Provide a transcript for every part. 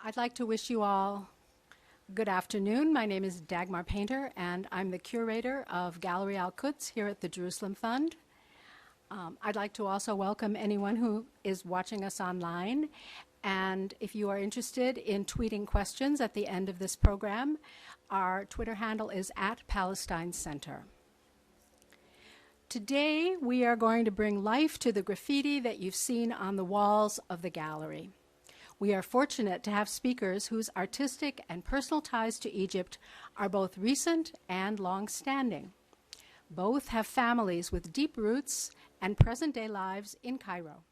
I'd like to wish you all good afternoon. My name is Dagmar Painter, and I'm the curator of Gallery Al-Quds here at the Jerusalem Fund. I'd like to also welcome anyone who is watching us online. And if you are interested in tweeting questions at the end of this program, our Twitter handle is @PalestineCenter. Today, we are going to bring life to the graffiti that you've seen on the walls of the gallery. We are fortunate to have speakers whose artistic and personal ties to Egypt are both recent and long-standing. Both have families with deep roots and present-day lives in Cairo.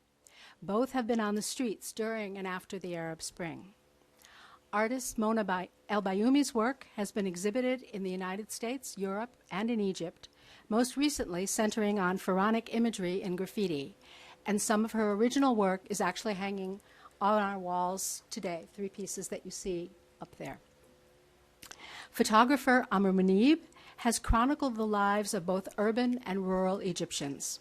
Both have been on the streets during and after the Arab Spring. Artist Mona El-Bayoumi's work has been exhibited in the United States, Europe, and in Egypt, most recently centering on pharaonic imagery in graffiti, and some of her original work is actually hanging on our walls today, 3 pieces that you see up there. Photographer Amr Mounib has chronicled the lives of both urban and rural Egyptians.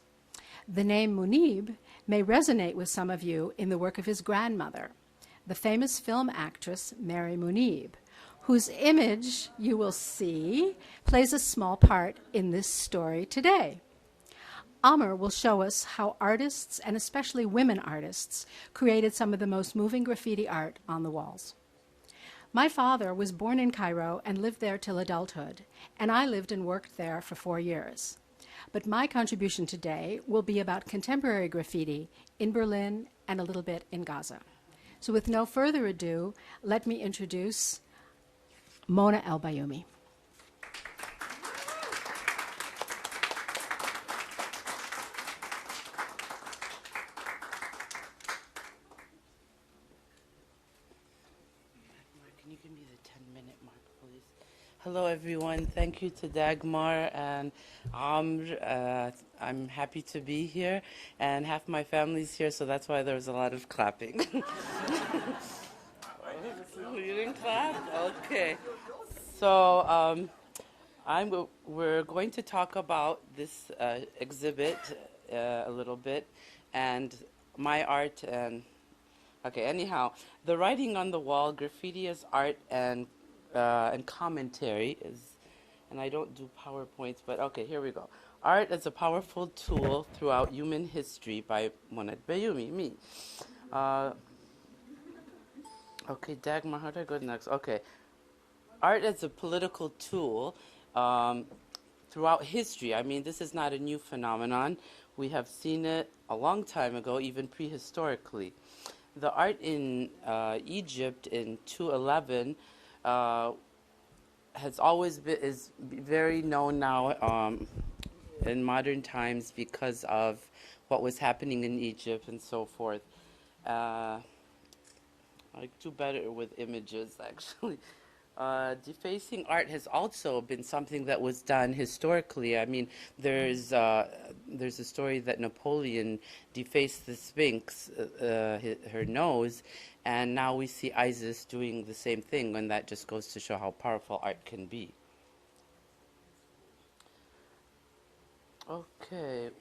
The name Mounib may resonate with some of you in the work of his grandmother, the famous film actress Mary Mounib, whose image you will see plays a small part in this story today. Amr will show us how artists, and especially women artists, created some of the most moving graffiti art on the walls. My father was born in Cairo and lived there till adulthood, and I lived and worked there for 4 years. But my contribution today will be about contemporary graffiti in Berlin and a little bit in Gaza. So with no further ado, let me introduce Mona El-Bayoumi. Hello, everyone. Thank you to Dagmar and Amr. I'm happy to be here, and half my family's here, so that's why there was a lot of clapping. You didn't clap? Okay. So we're going to talk about this exhibit a little bit, and my art and... Okay, anyhow, the writing on the wall, graffiti as art and commentary is, and I don't do PowerPoints, but okay, here we go. Art as a powerful tool throughout human history by Mona El-Bayoumi, me. Okay, Dagmar, how do I go next? Okay. Art as a political tool throughout history. I mean, this is not a new phenomenon. We have seen it a long time ago, even prehistorically. The art in Egypt in 2011 has always been, is very known now in modern times because of what was happening in Egypt and so forth. I do better with images, actually. Defacing art has also been something that was done historically. I mean, there's a story that Napoleon defaced the Sphinx, her nose, and now we see ISIS doing the same thing, and that just goes to show how powerful art can be. Okay.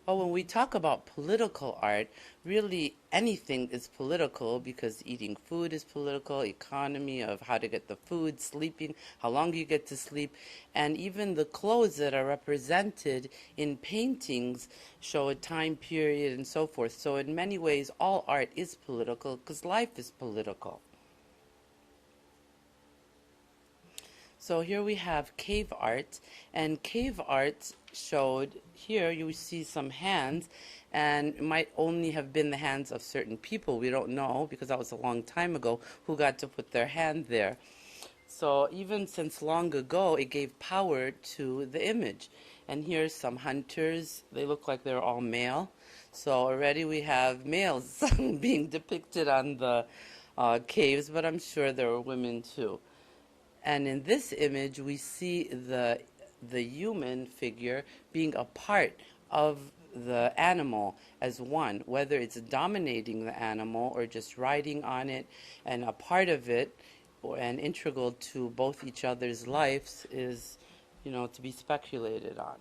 Oh, when we talk about political art, really anything is political because eating food is political, economy of how to get the food, sleeping, how long you get to sleep, and even the clothes that are represented in paintings show a time period and so forth. So in many ways, all art is political because life is political. So here we have cave art, and cave art showed, here you see some hands, and it might only have been the hands of certain people. We don't know, because that was a long time ago, who got to put their hand there. So even since long ago, it gave power to the image. And here's some hunters. They look like they're all male. So already we have males being depicted on the caves, but I'm sure there were women too. And in this image, we see the human figure being a part of the animal as one, whether it's dominating the animal or just riding on it, and a part of it, and integral to both each other's lives, is, you know, to be speculated on.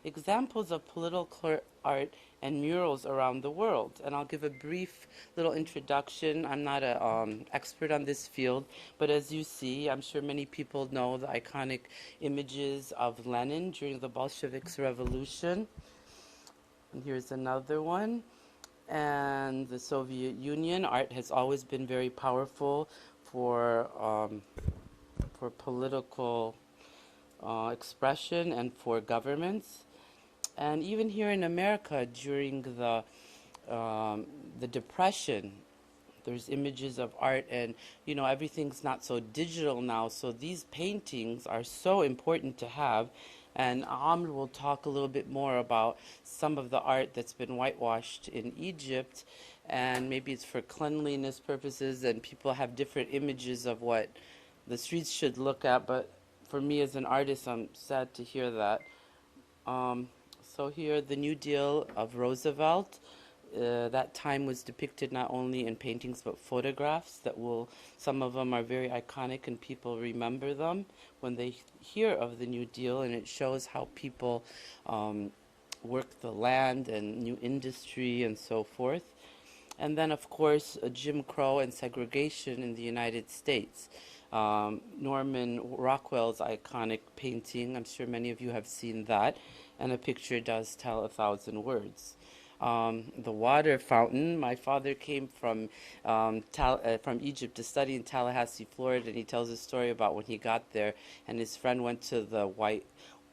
examples of political art and murals around the world. And I'll give a brief little introduction. I'm not an expert on this field, but as you see, I'm sure many people know the iconic images of Lenin during the Bolsheviks revolution. And here's another one. And the Soviet Union, art has always been very powerful for political expression and for governments. And even here in America, during the Depression, there's images of art, and you know, everything's not so digital now, so these paintings are so important to have. And Amr will talk a little bit more about some of the art that's been whitewashed in Egypt, and maybe it's for cleanliness purposes, and people have different images of what the streets should look at, but for me as an artist, I'm sad to hear that. So here, the New Deal of Roosevelt. That time was depicted not only in paintings but photographs that some of them are very iconic and people remember them when they hear of the New Deal, and it shows how people work the land and new industry and so forth. And then, of course, Jim Crow and segregation in the United States. Norman Rockwell's iconic painting, I'm sure many of you have seen that, and a picture does tell 1,000 words. The water fountain, my father came from Egypt to study in Tallahassee, Florida, and he tells a story about when he got there and his friend went to the white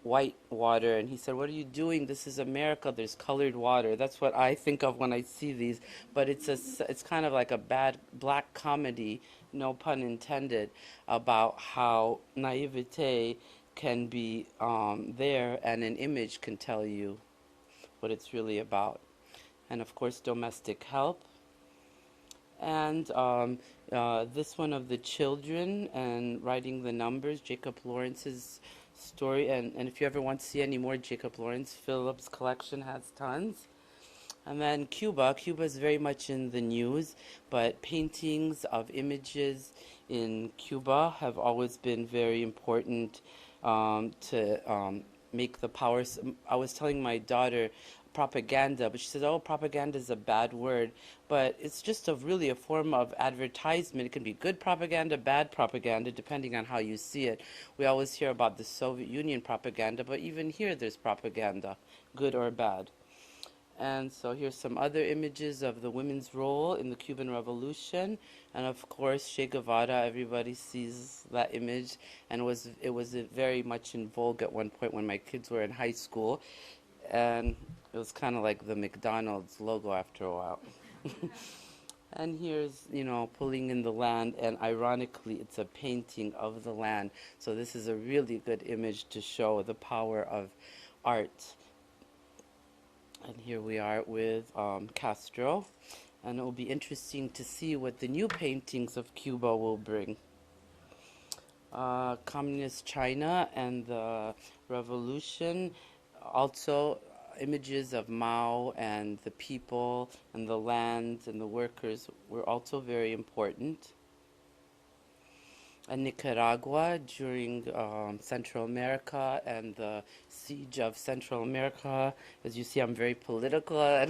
water, and he said, "What are you doing? This is America. There's colored water." That's what I think of when I see these, but it's kind of like a bad black comedy, no pun intended, about how naivete can be there, and an image can tell you what it's really about. And of course, domestic help. And this one of the children and writing the numbers, Jacob Lawrence's story. And if you ever want to see any more Jacob Lawrence, Phillips' collection has tons. And then Cuba. Cuba is very much in the news, but paintings of images in Cuba have always been very important to make the power. I was telling my daughter propaganda, but she said, "Oh, propaganda is a bad word," but it's just really a form of advertisement. It can be good propaganda, bad propaganda, depending on how you see it. We always hear about the Soviet Union propaganda, but even here there's propaganda, good or bad. And so here's some other images of the women's role in the Cuban Revolution. And of course, Che Guevara, everybody sees that image, and it was very much in vogue at one point when my kids were in high school. And it was kind of like the McDonald's logo after a while. And here's, you know, pulling in the land, and ironically, it's a painting of the land. So this is a really good image to show the power of art. And here we are with Castro, and it will be interesting to see what the new paintings of Cuba will bring. Communist China and the revolution, also images of Mao and the people and the land and the workers were also very important. And Nicaragua during Central America and the siege of Central America. As you see, I'm very political. Of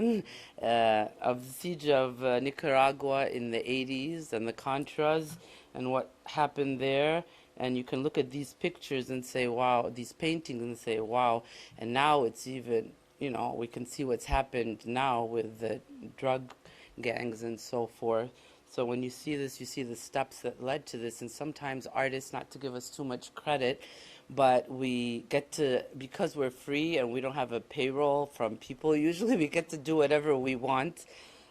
the siege of Nicaragua in the 80s and the Contras and what happened there. And you can look at these pictures and say, wow, these paintings and say, wow. And now it's even, you know, we can see what's happened now with the drug gangs and so forth. So when you see this, you see the steps that led to this. And sometimes artists, not to give us too much credit, but we get to, because we're free and we don't have a payroll from people, usually we get to do whatever we want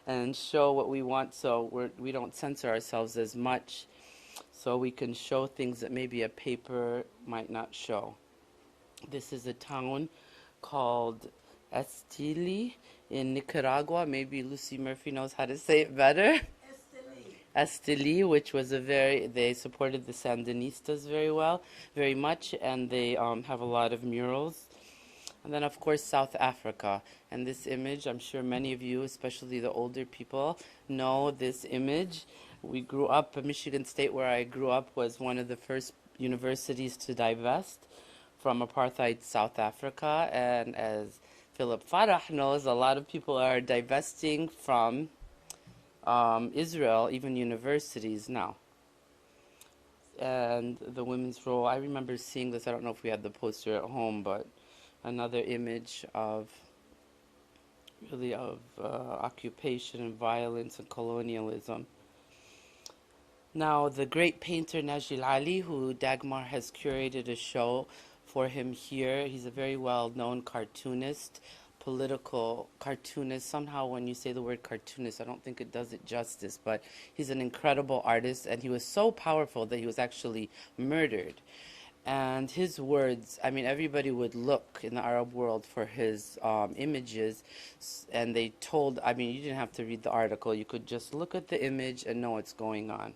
and show what we want, so we don't censor ourselves as much. So we can show things that maybe a paper might not show. This is a town called Estili in Nicaragua. Maybe Lucy Murphy knows how to say it better. Esteli, which was they supported the Sandinistas very much, and they have a lot of murals. And then, of course, South Africa. And this image, I'm sure many of you, especially the older people, know this image. We grew up, Michigan State, where I grew up, was one of the first universities to divest from apartheid South Africa, and as Philip Farah knows, a lot of people are divesting from Israel, even universities now. And the women's role, I remember seeing this, I don't know if we had the poster at home, but another image of really of occupation and violence and colonialism. Now, the great painter Najil Ali, who Dagmar has curated a show for him here, he's a very well-known cartoonist, political cartoonist. Somehow when you say the word cartoonist, I don't think it does it justice, but he's an incredible artist, and he was so powerful that he was actually murdered. And his words, I mean, everybody would look in the Arab world for his images, and they told, I mean, you didn't have to read the article, you could just look at the image and know what's going on.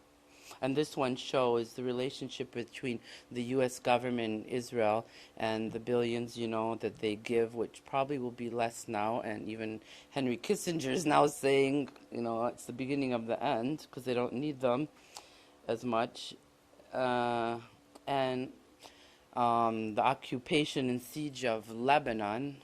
And this one shows the relationship between the U.S. government and Israel and the billions, you know, that they give, which probably will be less now. And even Henry Kissinger is now saying, you know, it's the beginning of the end because they don't need them as much. And the occupation and siege of Lebanon,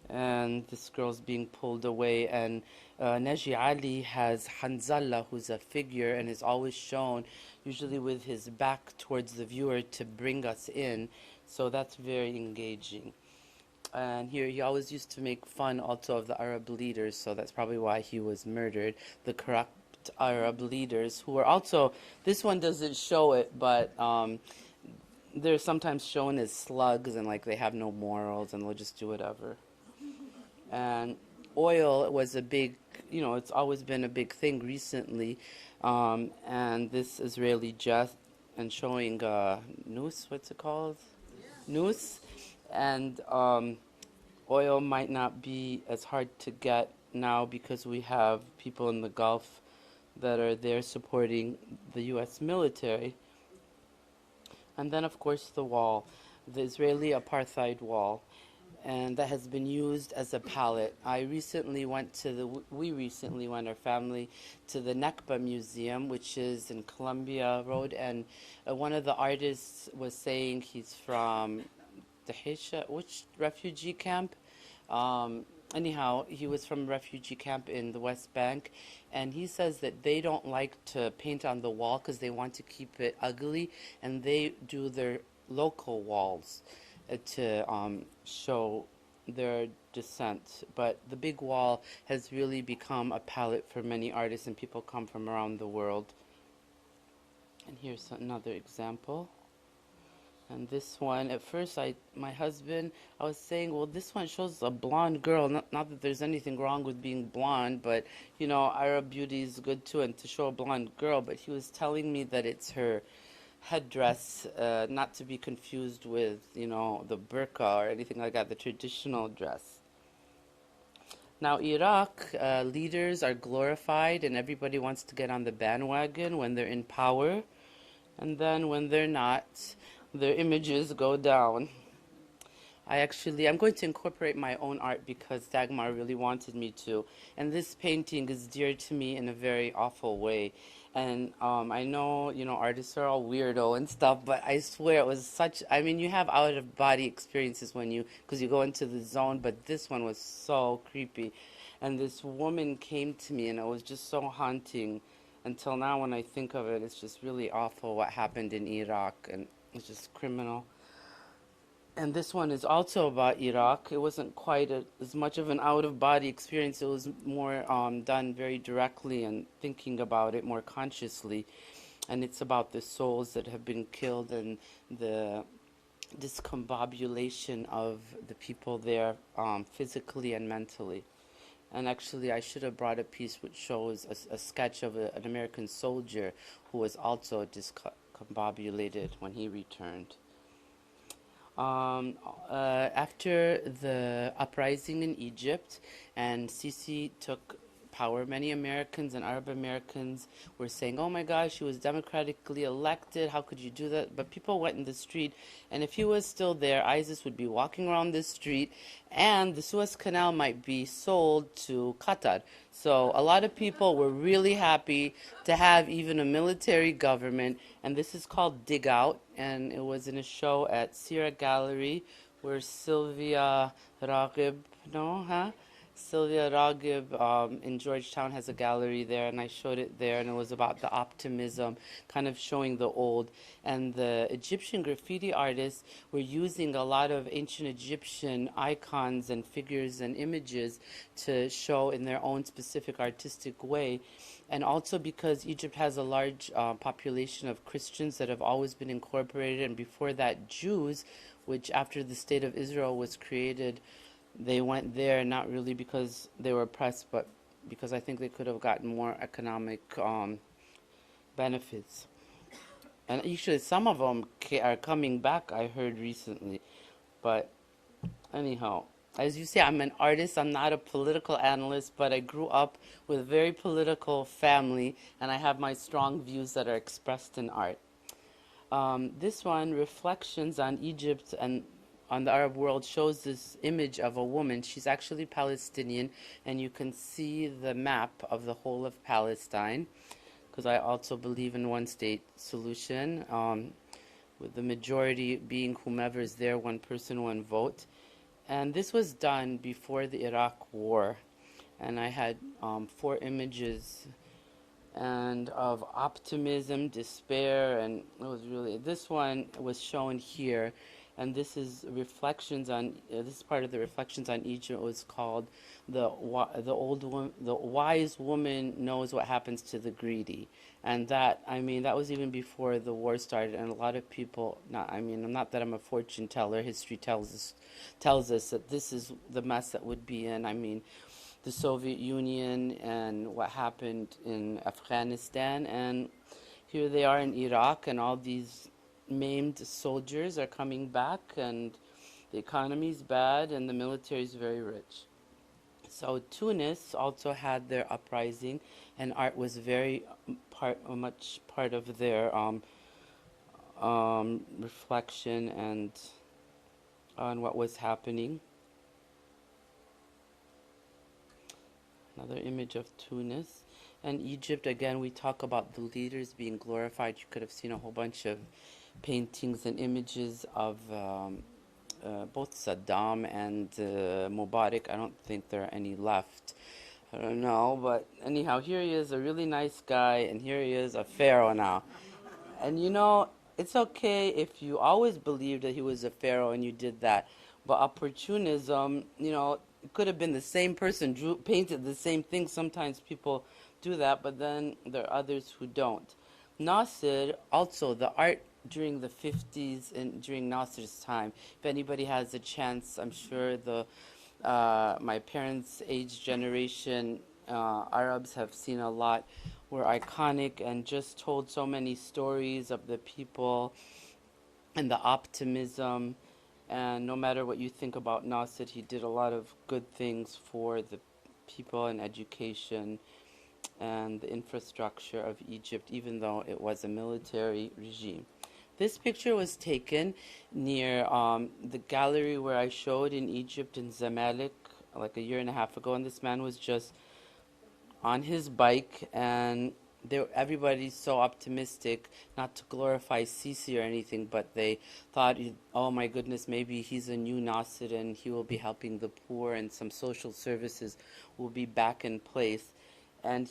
and this girl's being pulled away, and Naji Ali has Hanzala, who's a figure and is always shown usually with his back towards the viewer to bring us in, so that's very engaging. And here he always used to make fun also of the Arab leaders, so that's probably why he was murdered, the corrupt Arab leaders who are also, this one doesn't show it, but they're sometimes shown as slugs and like they have no morals and they'll just do whatever. And oil was a big, you know, it's always been a big thing recently. And this Israeli jet and showing noose, what's it called? Noose. And oil might not be as hard to get now because we have people in the Gulf that are there supporting the U.S. military. And then, of course, the wall, the Israeli apartheid wall. And that has been used as a palette. We recently went, our family, to the Nakba Museum, which is in Columbia Road, and one of the artists was saying he's from Tahrir, which refugee camp? Anyhow, he was from a refugee camp in the West Bank, and he says that they don't like to paint on the wall because they want to keep it ugly, and they do their local walls to show their dissent. But the big wall has really become a palette for many artists, and people come from around the world. And here's another example. And this one, at first, my husband, I was saying, well, this one shows a blonde girl. Not that there's anything wrong with being blonde, but, you know, Arab beauty is good too, and to show a blonde girl. But he was telling me that it's her headdress, not to be confused with, you know, the burqa or anything like that, the traditional dress. Now, Iraq, leaders are glorified and everybody wants to get on the bandwagon when they're in power. And then when they're not, their images go down. I'm going to incorporate my own art because Dagmar really wanted me to. And this painting is dear to me in a very awful way. And I know, you know, artists are all weirdo and stuff, but I swear it was such, I mean, you have out-of-body experiences because you go into the zone, but this one was so creepy. And this woman came to me, and it was just so haunting. Until now, when I think of it, it's just really awful what happened in Iraq, and it's just criminal. And this one is also about Iraq. It wasn't quite as much of an out-of-body experience. It was more done very directly and thinking about it more consciously. And it's about the souls that have been killed and the discombobulation of the people there physically and mentally. And actually, I should have brought a piece which shows a sketch of an American soldier who was also discombobulated when he returned. After the uprising in Egypt, and Sisi took power. Many Americans and Arab Americans were saying, oh my gosh, she was democratically elected, how could you do that? But people went in the street, and if he was still there, ISIS would be walking around this street, and the Suez Canal might be sold to Qatar. So a lot of people were really happy to have even a military government, and this is called Dig Out, and it was in a show at Sierra Gallery where Sylvia Raghib, Sylvia Raghib in Georgetown has a gallery there, and I showed it there, and it was about the optimism, kind of showing the old. And the Egyptian graffiti artists were using a lot of ancient Egyptian icons and figures and images to show in their own specific artistic way. And also because Egypt has a large population of Christians that have always been incorporated, and before that Jews, which after the State of Israel was created, they went there not really because they were oppressed, but because I think they could have gotten more economic benefits. And actually some of them are coming back, I heard recently. But anyhow, as you say, I'm an artist, I'm not a political analyst, but I grew up with a very political family, and I have my strong views that are expressed in art. This one, Reflections on Egypt and on the Arab World, shows this image of a woman. She's actually Palestinian, and you can see the map of the whole of Palestine, because I also believe in one-state solution, with the majority being whomever is there, one person, one vote. And this was done before the Iraq War, and I had 4 images and of optimism, despair, and it was really, this one was shown here, and this is reflections on, this is part of the reflections on Egypt. It was called the wise woman knows what happens to the greedy. And that, I mean, that was even before the war started, and a lot of people, not that I'm a fortune teller, history tells us that this is the mess that would be in, the Soviet Union and what happened in Afghanistan, and here they are in Iraq, and all these maimed soldiers are coming back, and the economy's bad, and the military is very rich. So Tunis also had their uprising, and art was very much part of their reflection and on what was happening. Another image of Tunis. And Egypt, again, we talk about the leaders being glorified. You could have seen a whole bunch of paintings and images of both Saddam and Mubarak. I don't think there are any left. I don't know, but anyhow, here he is, a really nice guy, and here he is, a pharaoh now. And you know, it's okay if you always believed that he was a pharaoh and you did that, but opportunism, it could have been the same person painted the same thing. Sometimes people do that, but then there are others who don't. Nasser, also the art during the 50s and during Nasser's time, if anybody has a chance, I'm sure my parents' age generation, Arabs have seen a lot, were iconic and just told so many stories of the people and the optimism. And no matter what you think about Nasser, he did a lot of good things for the people and education and the infrastructure of Egypt, even though it was a military regime. This picture was taken near the gallery where I showed in Egypt in Zamalek like a year and a half ago, and this man was just on his bike, and everybody's so optimistic, not to glorify Sisi or anything, but they thought, oh my goodness, maybe he's a new Nasser and he will be helping the poor and some social services will be back in place. And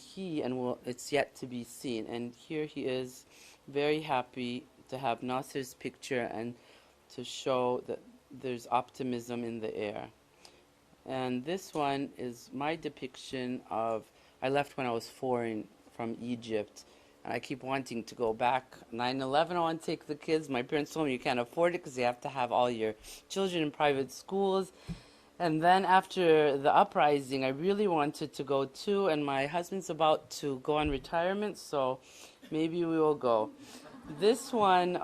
it's yet to be seen. And here he is, very happy to have Nasser's picture and to show that there's optimism in the air. And this one is my depiction of, I left when I was 4 from Egypt, and I keep wanting to go back. 9/11, I want to take the kids. My parents told me you can't afford it because you have to have all your children in private schools. And then after the uprising, I really wanted to go too, and my husband's about to go on retirement, so maybe we will go. This one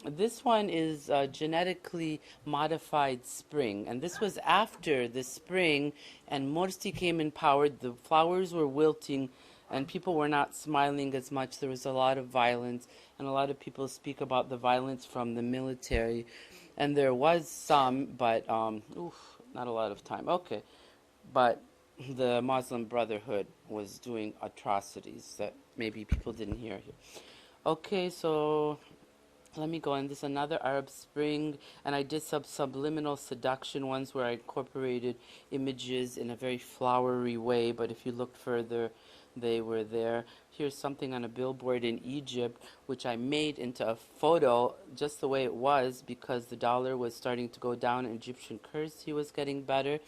This one is genetically modified spring, and this was after the spring and Morsi came in power. The flowers were wilting and people were not smiling as much. There was a lot of violence, and a lot of people speak about the violence from the military, and there was some, but not a lot of time. Okay, but the Muslim Brotherhood was doing atrocities that maybe people didn't hear here. Okay, so let me go on. This is another Arab Spring, and I did some subliminal seduction ones where I incorporated images in a very flowery way, but if you looked further, they were there. Here's something on a billboard in Egypt, which I made into a photo just the way it was because the dollar was starting to go down and Egyptian currency was getting better.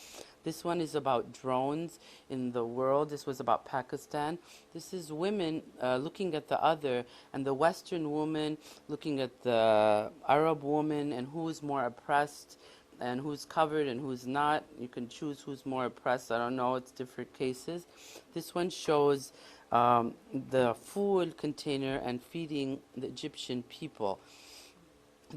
This one is about drones in the world. This was about Pakistan. This is women looking at the other, and the Western woman looking at the Arab woman, and who's more oppressed and who's covered and who's not. You can choose who's more oppressed. I don't know. It's different cases. This one shows the food container and feeding the Egyptian people.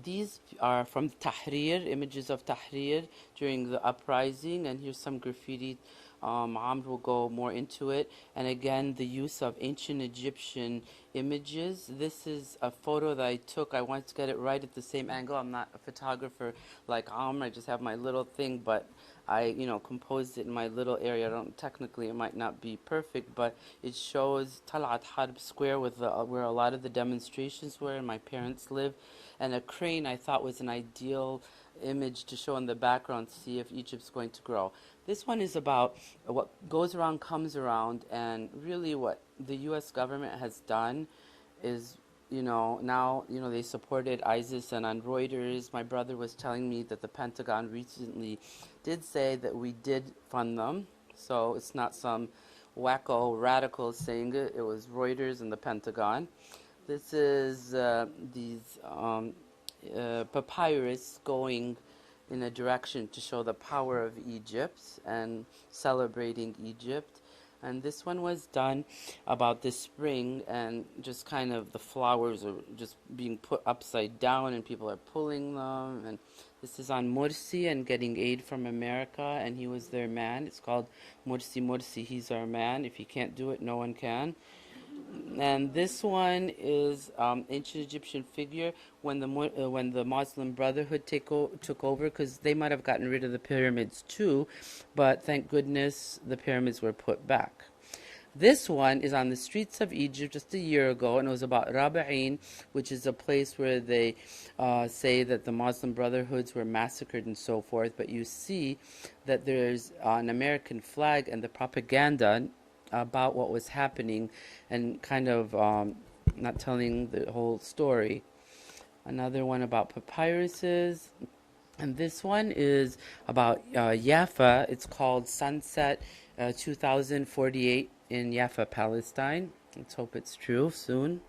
These are from Tahrir, images of Tahrir during the uprising, and here's some graffiti. Amr will go more into it. And again, the use of ancient Egyptian images. This is a photo that I took. I wanted to get it right at the same angle. I'm not a photographer like Amr. I just have my little thing, but I, composed it in my little area. Technically, it might not be perfect, but it shows Talat Harb Square with where a lot of the demonstrations were, and my parents live. And a crane I thought was an ideal image to show in the background to see if Egypt's going to grow. This one is about what goes around comes around, and really what the U.S. government has done is, now, they supported ISIS, and on Reuters, my brother was telling me that the Pentagon recently did say that we did fund them, so it's not some wacko radical saying it. It was Reuters and the Pentagon. This is these papyrus going in a direction to show the power of Egypt and celebrating Egypt. And this one was done about this spring, and just kind of the flowers are just being put upside down and people are pulling them. And this is on Morsi and getting aid from America, and he was their man. It's called Morsi, he's our man. If he can't do it, no one can. And this one is ancient Egyptian figure when the Muslim Brotherhood took over, because they might have gotten rid of the pyramids too, but thank goodness the pyramids were put back. This one is on the streets of Egypt just a year ago, and it was about Raba'in, which is a place where they say that the Muslim Brotherhoods were massacred and so forth, but you see that there's an American flag and the propaganda about what was happening, and kind of not telling the whole story. Another one about papyruses, and this one is about Jaffa. It's called Sunset 2048 in Jaffa, Palestine. Let's hope it's true soon.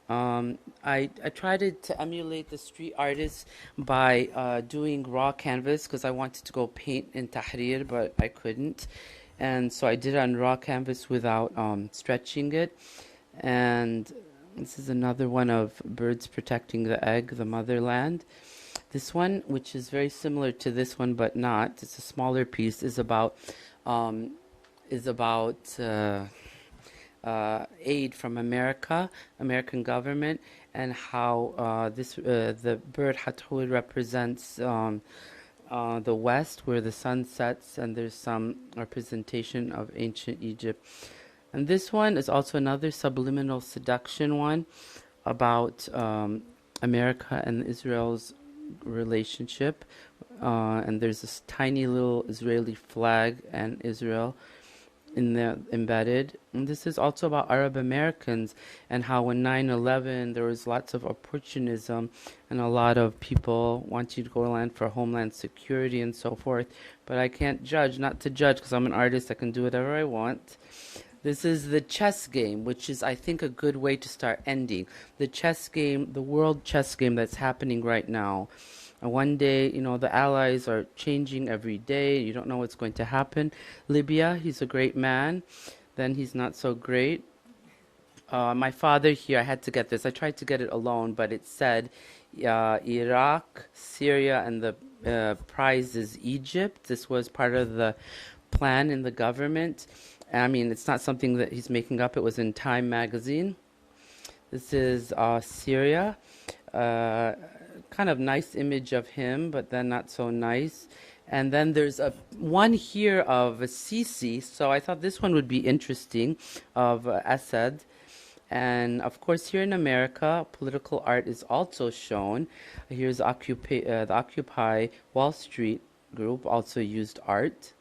I tried to emulate the street artists by doing raw canvas, because I wanted to go paint in Tahrir, but I couldn't. And so I did it on raw canvas without stretching it. And this is another one of birds protecting the egg, the motherland. This one, which is very similar to this one but not, it's a smaller piece, is about aid from American government, and how the bird Hathor represents the west, where the sun sets, and there's some representation of ancient Egypt. And this one is also another subliminal seduction one about America and Israel's relationship. And there's this tiny little Israeli flag and Israel in there embedded. And this is also about Arab Americans, and how when 9/11 there was lots of opportunism and a lot of people wanting to go land for homeland security and so forth. But I can't judge, not to judge, because I'm an artist, I can do whatever I want. This is the chess game, which is, I think, a good way to start ending. The chess game, the world chess game that's happening right now. And one day, the allies are changing every day. You don't know what's going to happen. Libya, he's a great man. Then he's not so great. My father here, I had to get this. I tried to get it alone, but it said Iraq, Syria, and the prize is Egypt. This was part of the plan in the government. I mean, it's not something that he's making up. It was in Time magazine. This is Syria. Kind of nice image of him, but then not so nice. And then there's one here of Sisi, so I thought this one would be interesting, of Assad. And of course, here in America, political art is also shown. Here's the Occupy Wall Street group also used art,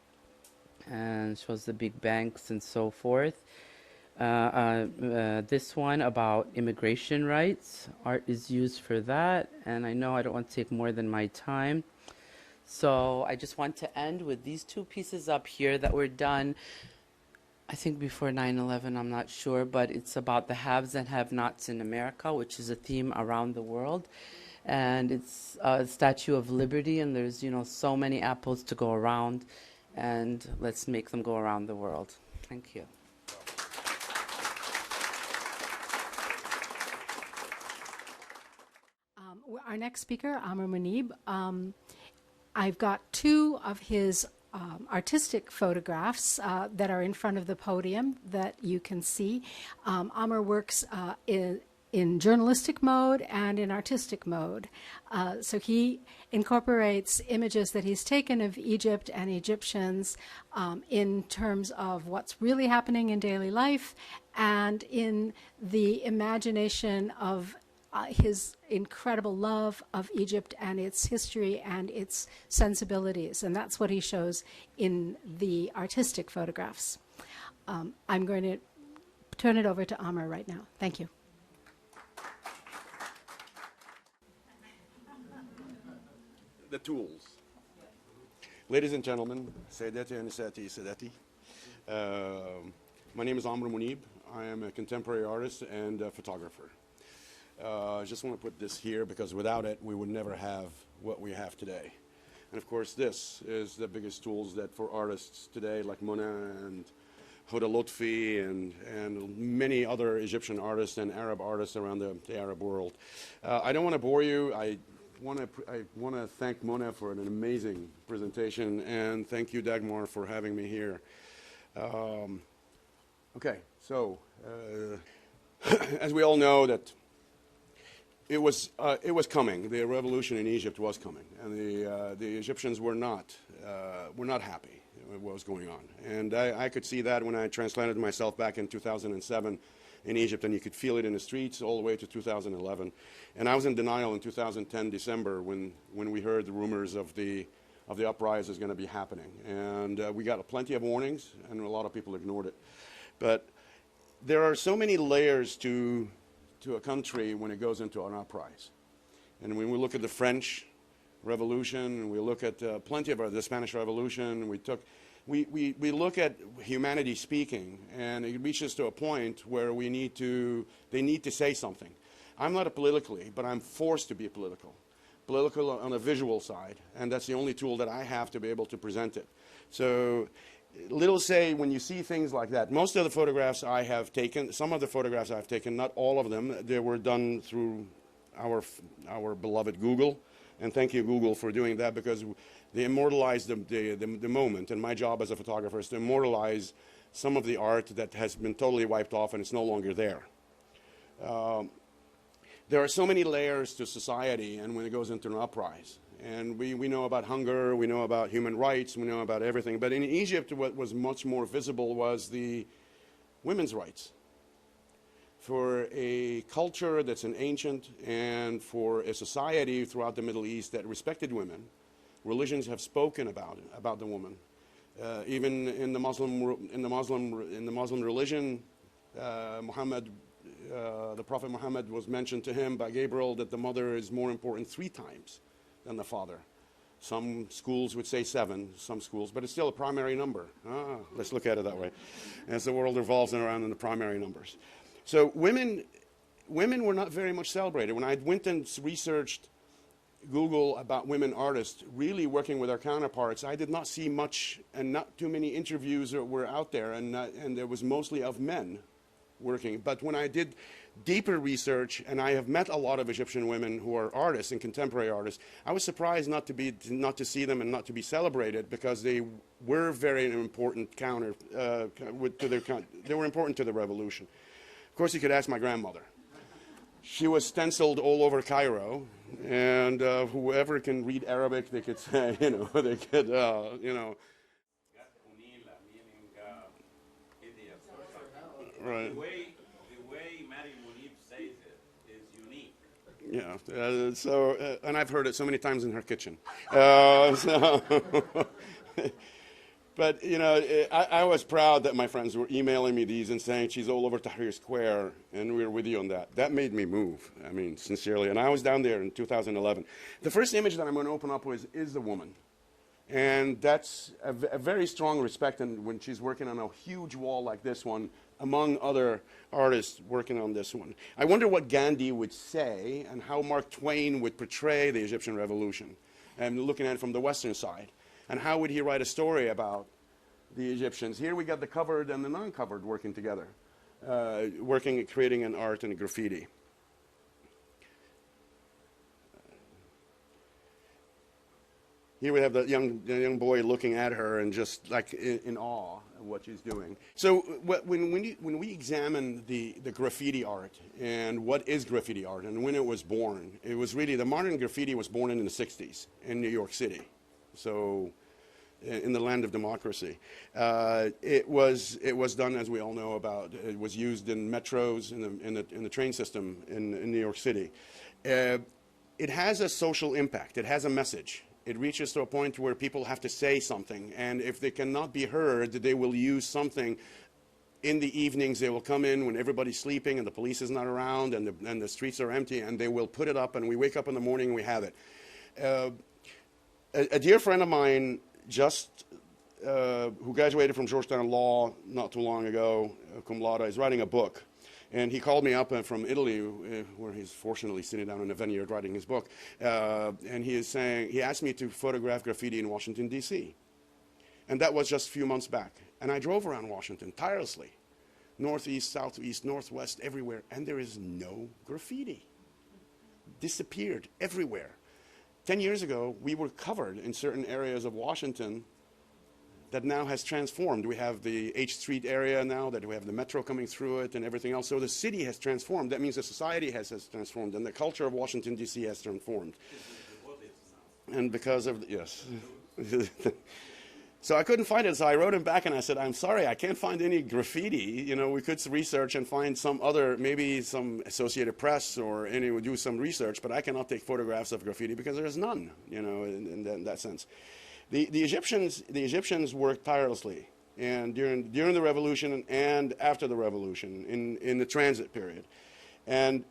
and shows the big banks and so forth. This one about immigration rights, art is used for that, and I know I don't want to take more than my time. So I just want to end with these two pieces up here that were done, I think before 9/11, I'm not sure, but it's about the haves and have-nots in America, which is a theme around the world. And it's a Statue of Liberty, and there's, you know, so many apples to go around, and let's make them go around the world. Thank you. Our next speaker, Amr Mounib. I've got two of his artistic photographs that are in front of the podium that you can see. Amr works in journalistic mode and in artistic mode. So he incorporates images that he's taken of Egypt and Egyptians in terms of what's really happening in daily life and in the imagination of his incredible love of Egypt and its history and its sensibilities. And that's what he shows in the artistic photographs. I'm going to turn it over to Amr right now. Thank you. The tools. Ladies and gentlemen, Sayyidati and Nisati, Sadati. My name is Amr Mounib. I am a contemporary artist and a photographer. I just want to put this here because without it, we would never have what we have today. And of course, this is the biggest tools that for artists today, like Mona and Huda Lotfi and many other Egyptian artists and Arab artists around the Arab world. I don't want to bore you. I want to thank Mona for an amazing presentation, and thank you, Dagmar, for having me here. Okay, so as we all know that it was coming. The revolution in Egypt was coming, and the Egyptians were not happy with what was going on. And I could see that when I transplanted myself back in 2007 in Egypt, and you could feel it in the streets all the way to 2011. And I was in denial in 2010 December when we heard the rumors of the uprising is going to be happening, and we got plenty of warnings, and a lot of people ignored it. But there are so many layers to a country when it goes into an uprising. And when we look at the French Revolution, and we look at plenty of the Spanish Revolution, we look at humanity speaking, and it reaches to a point where they need to say something. I'm not a politically, but I'm forced to be political on a visual side, and that's the only tool that I have to be able to present it. So little say when you see things like that. Most of the photographs I have taken, some of the photographs I've taken, not all of them, they were done through our beloved Google. And thank you, Google, for doing that, because they immortalize the moment. And my job as a photographer is to immortalize some of the art that has been totally wiped off and it's no longer there. There are so many layers to society, and when it goes into an uprising. And we know about hunger, we know about human rights, we know about everything. But in Egypt, what was much more visible was the women's rights. For a culture that's an ancient, and for a society throughout the Middle East that respected women, religions have spoken about the woman. Even in the Muslim religion, the Prophet Muhammad was mentioned to him by Gabriel that the mother is more important 3 times than the father. Some schools would say 7, some schools, but it's still a primary number. Let's look at it that way. As the world revolves around in the primary numbers. So women were not very much celebrated. When I went and researched Google about women artists, really working with our counterparts, I did not see much, and not too many interviews that were out there, and there was mostly of men working. But when I did deeper research, and I have met a lot of Egyptian women who are artists and contemporary artists, I was surprised not to see them and not to be celebrated, because they were very important they were important to the revolution. Of course, you could ask my grandmother. She was stenciled all over Cairo, and whoever can read Arabic, they could say, they could, Right. The way Mary Mounib says it is unique. Yeah. And I've heard it so many times in her kitchen. But I was proud that my friends were emailing me these and saying she's all over Tahrir Square, and we're with you on that. That made me move. I mean, sincerely. And I was down there in 2011. The first image that I'm going to open up with is the woman. And that's a very strong respect, and when she's working on a huge wall like this one, among other artists working on this one. I wonder what Gandhi would say and how Mark Twain would portray the Egyptian Revolution, and looking at it from the Western side. And how would he write a story about the Egyptians? Here we got the covered and the non-covered working together, creating an art and a graffiti. Here we have the young boy looking at her and just like in awe of what she's doing. So when we examine the graffiti art and what is graffiti art and when it was born, it was really, the modern graffiti was born in the 60s in New York City. So in the land of democracy. It was done, as we all know about, it was used in metros, in the train system in New York City. It has a social impact. It has a message. It reaches to a point where people have to say something, and if they cannot be heard, they will use something. In the evenings, they will come in when everybody's sleeping and the police is not around and the streets are empty, and they will put it up, and we wake up in the morning and we have it. A dear friend of mine who graduated from Georgetown Law not too long ago, cum laude, is writing a book. And he called me up from Italy, where he's fortunately sitting down in a vineyard writing his book. And he asked me to photograph graffiti in Washington, D.C. And that was just a few months back. And I drove around Washington tirelessly, northeast, southeast, northwest, everywhere. And there is no graffiti. Disappeared everywhere. 10 years ago, we were covered in certain areas of Washington that now has transformed. We have the H Street area now, that we have the metro coming through it and everything else. So the city has transformed. That means the society has transformed, and the culture of Washington, D.C. has transformed. And because of, yes. So I couldn't find it, so I wrote him back and I said, I'm sorry, I can't find any graffiti. We could research and find some other, maybe some Associated Press or would do some research, but I cannot take photographs of graffiti because there's none, in that sense. The Egyptians worked tirelessly, and during the revolution and after the revolution, in the transit period. And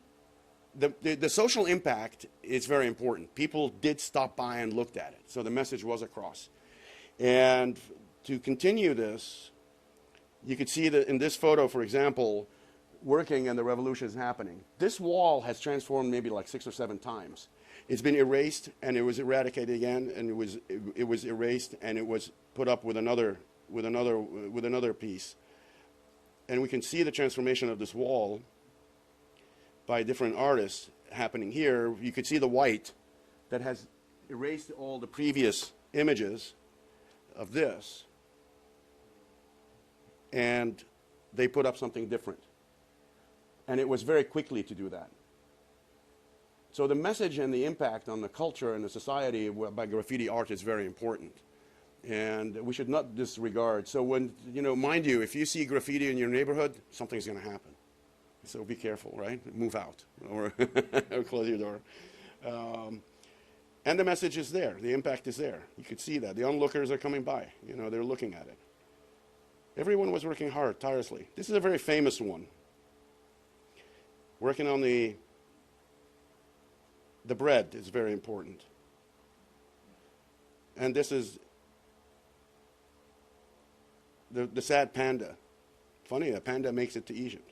the social impact is very important. People did stop by and looked at it, so the message was across. And to continue this, you could see that in this photo, for example, working and the revolution is happening. This wall has transformed maybe like 6 or 7 times. It's been erased, and it was eradicated again, and it was erased, and it was put up with another piece. And we can see the transformation of this wall by different artists happening here. You could see the white that has erased all the previous images of this, and they put up something different. And it was very quickly to do that. So the message and the impact on the culture and the society by graffiti art is very important. And we should not disregard. So when, mind you, if you see graffiti in your neighborhood, something's going to happen. So be careful, right? Move out or, or close your door. And the message is there. The impact is there. You could see that. The onlookers are coming by. They're looking at it. Everyone was working hard, tirelessly. This is a very famous one. Working on the bread is very important. And this is the sad panda. Funny, a panda makes it to Egypt.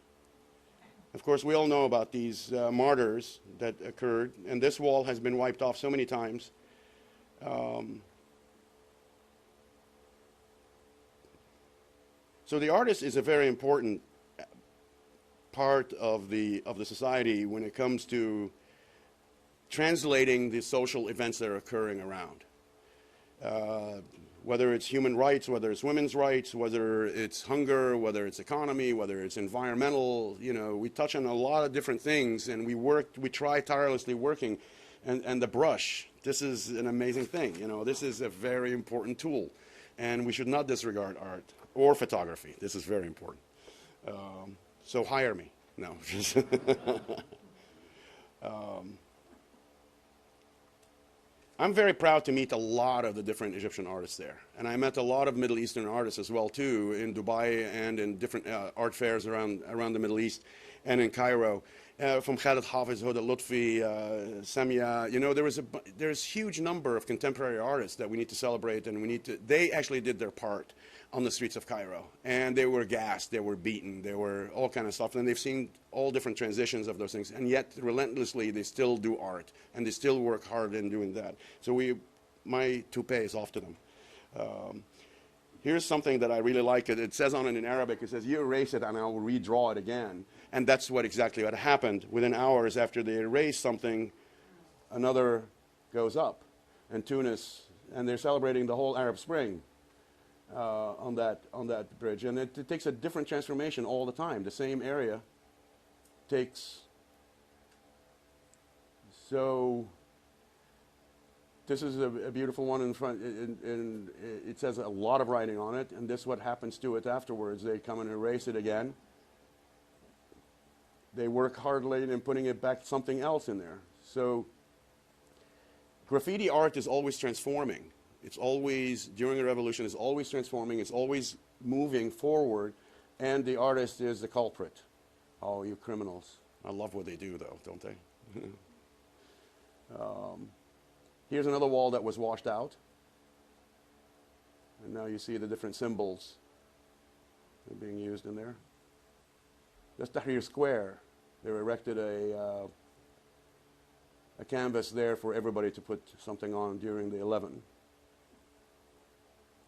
Of course, we all know about these martyrs that occurred, and this wall has been wiped off so many times. So the artist is a very important part of the society when it comes to translating the social events that are occurring around. Whether it's human rights, whether it's women's rights, whether it's hunger, whether it's economy, whether it's environmental, you know, we touch on a lot of different things, and we try tirelessly working. And the brush, this is an amazing thing, you know, this is a very important tool, and we should not disregard art or photography. This is very important. So hire me. No. I'm very proud to meet a lot of the different Egyptian artists there. And I met a lot of Middle Eastern artists as well, too, in Dubai and in different art fairs around the Middle East and in Cairo. From Khaled Hafiz, Huda Lutfi, Samia, you know, there's huge number of contemporary artists that we need to celebrate, and they actually did their part on the streets of Cairo. And they were gassed, they were beaten, they were all kind of stuff, and they've seen all different transitions of those things, and yet relentlessly they still do art, and they still work hard in doing that. So my toupee is off to them. Here's something that I really like. It says on it in Arabic, it says, you erase it and I will redraw it again. And that's exactly what happened. Within hours after they erase something, another goes up in Tunis, and they're celebrating the whole Arab Spring on that bridge. And it takes a different transformation all the time. The same area takes, so this is a beautiful one in front, and it says a lot of writing on it, and this is what happens to it afterwards. They come and erase it again. They work hardly in putting it back something else in there. So graffiti art is always transforming. It's always, during the revolution, it's always transforming, it's always moving forward, and the artist is the culprit. Oh, you criminals. I love what they do, though, don't they? Here's another wall that was washed out. And now you see the different symbols that are being used in there. That's Tahrir Square. They erected a canvas there for everybody to put something on during the 11.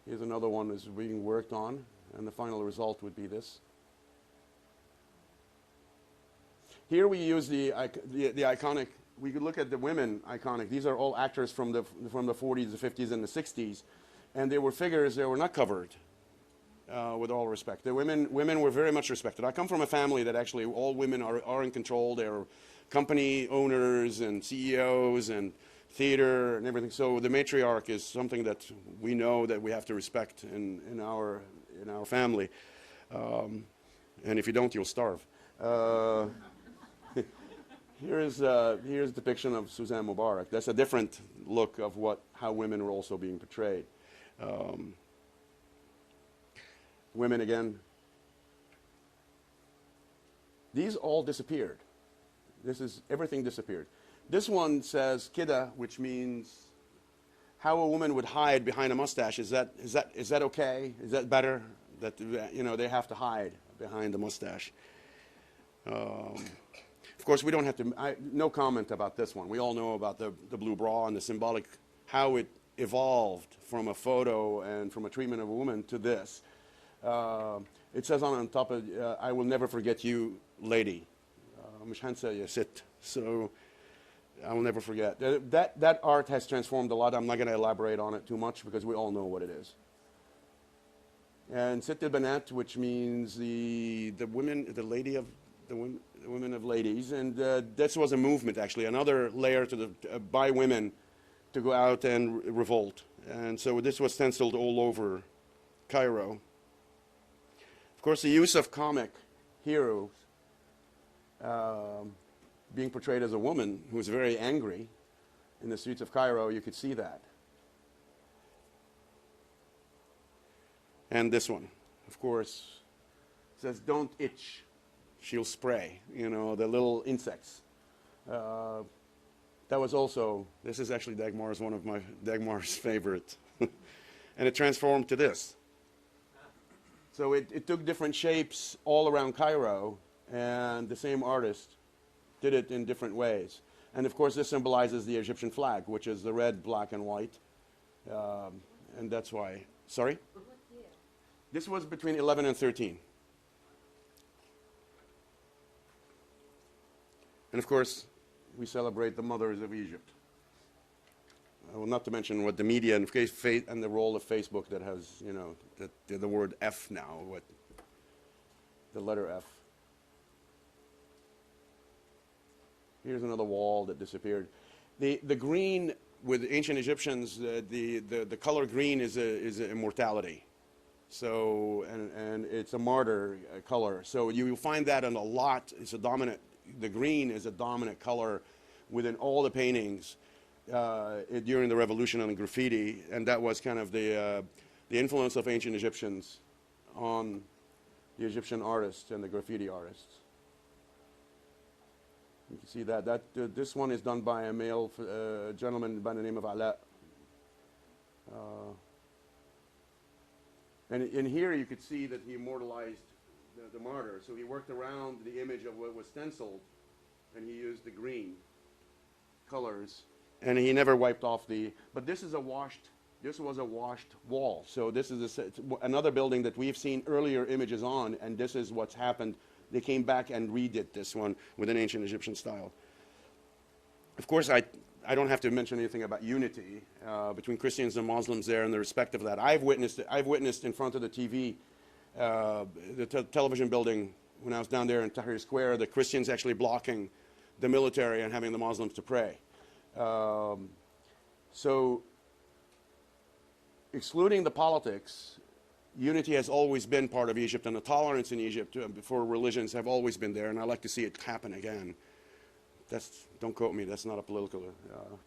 Here's another one that's being worked on, and the final result would be this. Here we use the iconic. We could look at the women iconic. These are all actors from the 40s, the 50s, and the 60s, and they were figures. They were not covered. With all respect, the women were very much respected. I come from a family that actually all women are in control. They're company owners and CEOs and theater and everything. So the matriarch is something that we know that we have to respect in our family. And if you don't, you'll starve. Here's a depiction of Suzanne Mubarak. That's a different look of how women were also being portrayed. Women again. These all disappeared. Everything disappeared. This one says kida, which means how a woman would hide behind a mustache. Is that okay? Is that better? That they have to hide behind the mustache. Of course, we don't have to. No comment about this one. We all know about the blue bra and the symbolic how it evolved from a photo and from a treatment of a woman to this. It says on top of I will never forget you, lady. مش هنسى يا ست. So I will never forget. That art has transformed a lot. I'm not going to elaborate on it too much because we all know what it is. And Sitt al-Banat, which means the women, the women of ladies, and this was a movement actually, another layer to by women to go out and revolt. And so this was stenciled all over Cairo. Of course, the use of comic heroes being portrayed as a woman who was very angry in the streets of Cairo, you could see that. And this one, of course, says, don't itch, she'll spray, the little insects. That was also, this is actually one of Dagmar's favorite. And it transformed to this. So it took different shapes all around Cairo, and the same artist did it in different ways. And of course, this symbolizes the Egyptian flag, which is the red, black, and white. And that's why. Sorry? What year? This was between 11 and 13. And of course, we celebrate the mothers of Egypt. Well, not to mention what the media and the role of Facebook that has, you know, the word F now, the letter F. Here's another wall that disappeared. The green with ancient Egyptians, the color green is immortality. So and it's a martyr color. So you will find that in a lot. It's a dominant. The green is a dominant color within all the paintings during the revolution and the graffiti, and that was kind of the influence of ancient Egyptians on the Egyptian artists and the graffiti artists. You can see that this one is done by a male gentleman by the name of Ala. And in here you could see that he immortalized the martyr. So he worked around the image of what was stenciled, and he used the green colors. And he never wiped off but this was a washed wall. So this is another building that we've seen earlier images on, and this is what's happened. They came back and redid this one with an ancient Egyptian style. Of course, I don't have to mention anything about unity between Christians and Muslims there and the respect of that. I've witnessed in front of the TV, the television building when I was down there in Tahrir Square, the Christians actually blocking the military and having the Muslims to pray. So excluding the politics, unity has always been part of Egypt, and the tolerance in Egypt for religions have always been there, and I'd like to see it happen again. Don't quote me, that's not a political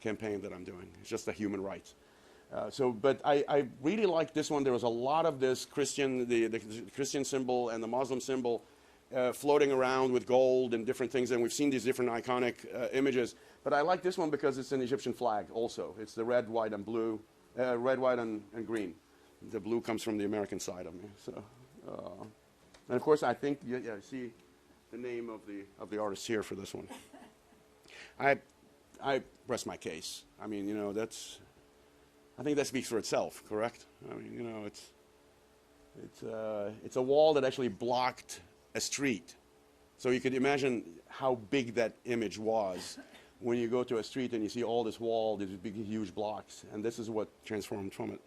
campaign that I'm doing. It's just a human rights. But I really like this one. There was a lot of this the Christian symbol and the Muslim symbol floating around with gold and different things, and we've seen these different iconic images. But I like this one because it's an Egyptian flag also. It's the red, white, and blue, red, white, and green. The blue comes from the American side of me. So, and of course, I think I see the name of the artist here for this one. I rest my case. I mean, you know, I think that speaks for itself, correct? I mean, you know, it's a wall that actually blocked a street. So you could imagine how big that image was when you go to a street and you see all this wall, these big, huge blocks, and this is what transformed from it.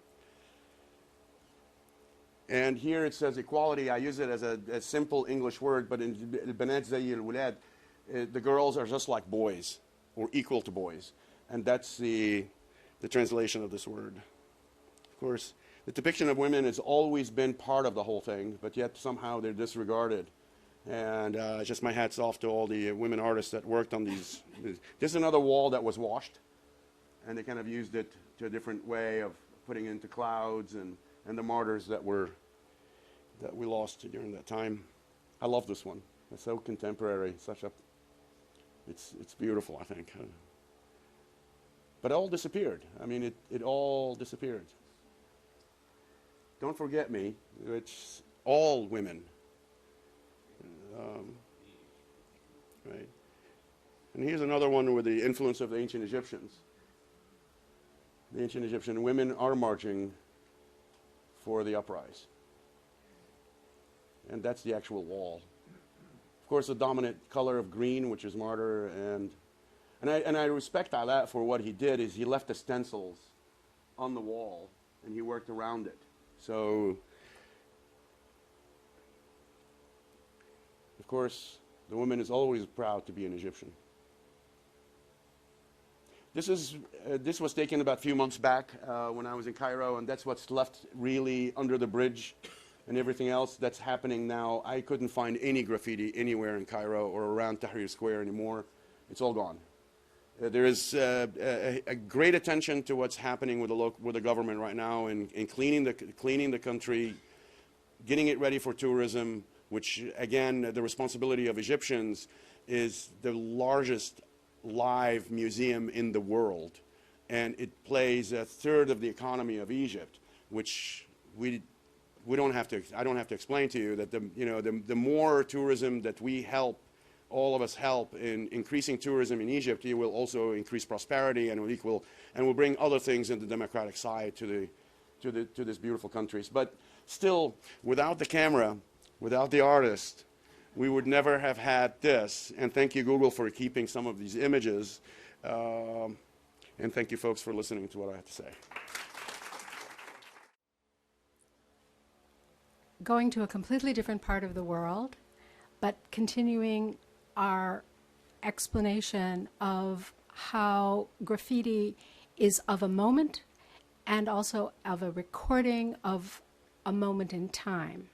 And here it says equality. I use it as a simple English word, but in Banat Zay al-Wulad, the girls are just like boys, or equal to boys. And that's the translation of this word. Of course, the depiction of women has always been part of the whole thing, but yet somehow they're disregarded. And just my hats off to all the women artists that worked on these. This is another wall that was washed, and they kind of used it to a different way of putting it into clouds and the martyrs that we lost during that time. I love this one. It's so contemporary. It's beautiful, I think. But it all disappeared. I mean, it all disappeared. Don't Forget Me, which all women. Right. And here's another one with the influence of the ancient Egyptians. The ancient Egyptian women are marching for the uprise. And that's the actual wall. Of course, the dominant color of green, which is martyr, and I respect Ala for what he did, is he left the stencils on the wall, and he worked around it. So, of course, the woman is always proud to be an Egyptian. This was taken about a few months back when I was in Cairo, and that's what's left really under the bridge, and everything else that's happening now. I couldn't find any graffiti anywhere in Cairo or around Tahrir Square anymore. It's all gone. There is a great attention to what's happening with the government right now in cleaning the country, getting it ready for tourism, which, again, the responsibility of Egyptians is the largest live museum in the world, and it plays a third of the economy of Egypt, which we don't have to. I don't have to explain to you that the more tourism that we help, all of us help in increasing tourism in Egypt, it will also increase prosperity and will bring other things in the democratic side to these beautiful countries. But still, without the camera, without the artist, we would never have had this. And thank you, Google, for keeping some of these images. And thank you, folks, for listening to what I have to say. Going to a completely different part of the world, but continuing our explanation of how graffiti is of a moment and also of a recording of a moment in time.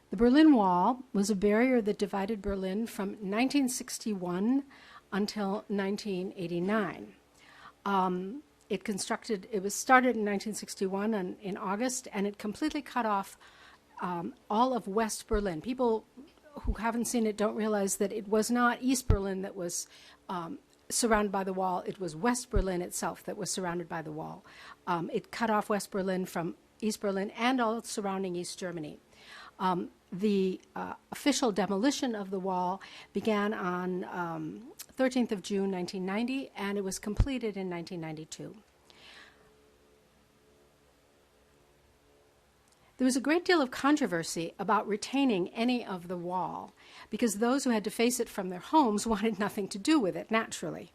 The Berlin Wall was a barrier that divided Berlin from 1961 until 1989. It was started in 1961 in August, and it completely cut off all of West Berlin. People who haven't seen it don't realize that it was not East Berlin that was surrounded by the wall. It was West Berlin itself that was surrounded by the wall. It cut off West Berlin from East Berlin and all surrounding East Germany. The official demolition of the wall began on 13th of June, 1990, and it was completed in 1992. There was a great deal of controversy about retaining any of the wall because those who had to face it from their homes wanted nothing to do with it, naturally.